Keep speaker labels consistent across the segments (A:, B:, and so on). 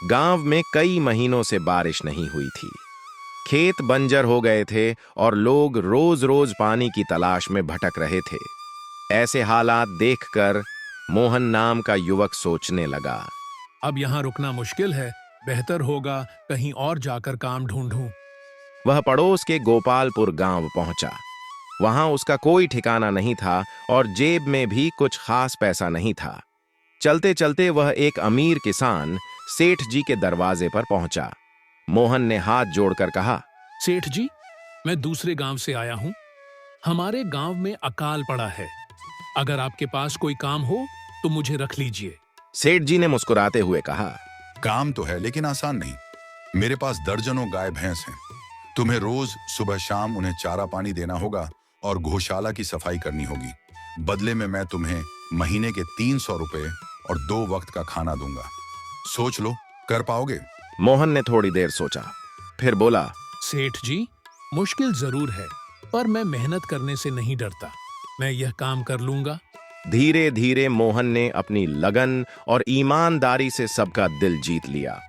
A: गांव में कई महीनों से बारिश नहीं हुई थी। खेत बंजर हो गए थे और लोग रोज रोज पानी की तलाश में भटक रहे थे। ऐसे हालात देखकर मोहन नाम का युवक सोचने लगा।
B: अब यहाँ रुकना मुश्किल है। बेहतर होगा कहीं और जाकर काम ढूंढूं।
A: वह पड़ोस के गोपालपुर गांव पहुंचा। वहां उसका कोई ठिकाना नहीं था और जेब में भी कुछ खास पैसा नहीं था। चलते चलते वह एक अमीर किसान सेठ जी के दरवाजे पर पहुंचा। मोहन ने हाथ जोड़कर कहा,
B: सेठ जी, मैं दूसरे गांव से आया हूँ। हमारे गांव में अकाल पड़ा है। अगर आपके पास कोई काम हो तो मुझे रख लीजिए।
A: सेठ जी ने मुस्कुराते हुए कहा,
C: काम तो है लेकिन आसान नहीं। मेरे पास दर्जनों गाय भैंस हैं। तुम्हें रोज सुबह शाम उन्हें चारा पानी देना होगा और गौशाला की सफाई करनी होगी। बदले में मैं तुम्हें महीने के 300 रुपए और 2 वक्त का खाना दूंगा। सोच लो, कर पाओगे?
A: मोहन ने थोड़ी देर सोचा, फिर बोला,
B: सेठ जी, मुश्किल जरूर है, पर मैं मेहनत करने से नहीं डरता। मैं यह काम कर लूंगा।
A: धीरे धीरे मोहन ने अपनी लगन और ईमानदारी से सबका दिल जीत लिया।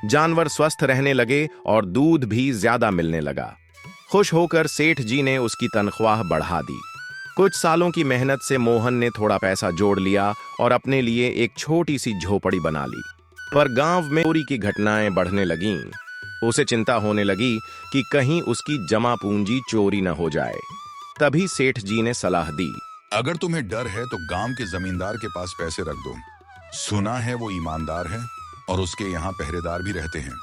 A: जानवर स्वस्थ रहने लगे और दूध भी ज्यादा मिलने लगा। खुश होकर सेठ जी ने उसकी तनख्वाह बढ़ा दी। कुछ सालों की मेहनत से मोहन ने थोड़ा पैसा जोड़ लिया और अपने लिए एक छोटी सी झोपड़ी बना ली। पर गांव में चोरी की घटनाएं बढ़ने लगीं। उसे चिंता होने लगी कि कहीं उसकी जमा पूंजी चोरी न हो जाए। तभी सेठ जी ने सलाह दी,
C: अगर तुम्हें डर है तो गांव के जमींदार के पास पैसे रख दो। सुना है वो ईमानदार है और उसके यहाँ पहरेदार भी रहते हैं।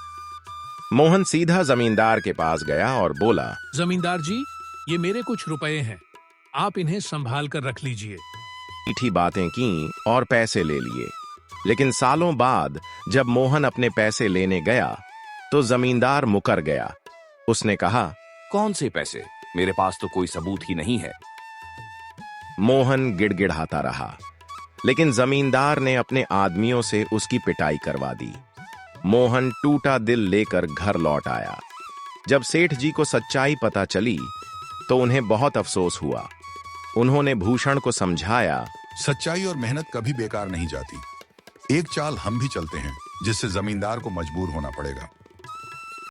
A: मोहन सीधा जमींदार के पास गया और बोला,
B: जमींदार जी, ये मेरे कुछ रुपए हैं। आप इन्हें संभाल कर रख लीजिए।
A: मीठी बातें की और पैसे ले लिए। लेकिन सालों बाद जब मोहन अपने पैसे लेने गया तो जमींदार मुकर गया। उसने कहा,
D: कौन से पैसे? मेरे पास तो कोई सबूत ही नहीं है।
A: मोहन गिड़गिड़ाता रहा, लेकिन जमींदार ने अपने आदमियों से उसकी पिटाई करवा दी। मोहन टूटा दिल लेकर घर लौट आया। जब सेठ जी को सच्चाई पता चली तो उन्हें बहुत अफसोस हुआ। उन्होंने भूषण को समझाया,
C: सच्चाई और मेहनत कभी बेकार नहीं जाती। एक चाल हम भी चलते हैं जिससे जमींदार को मजबूर होना पड़ेगा।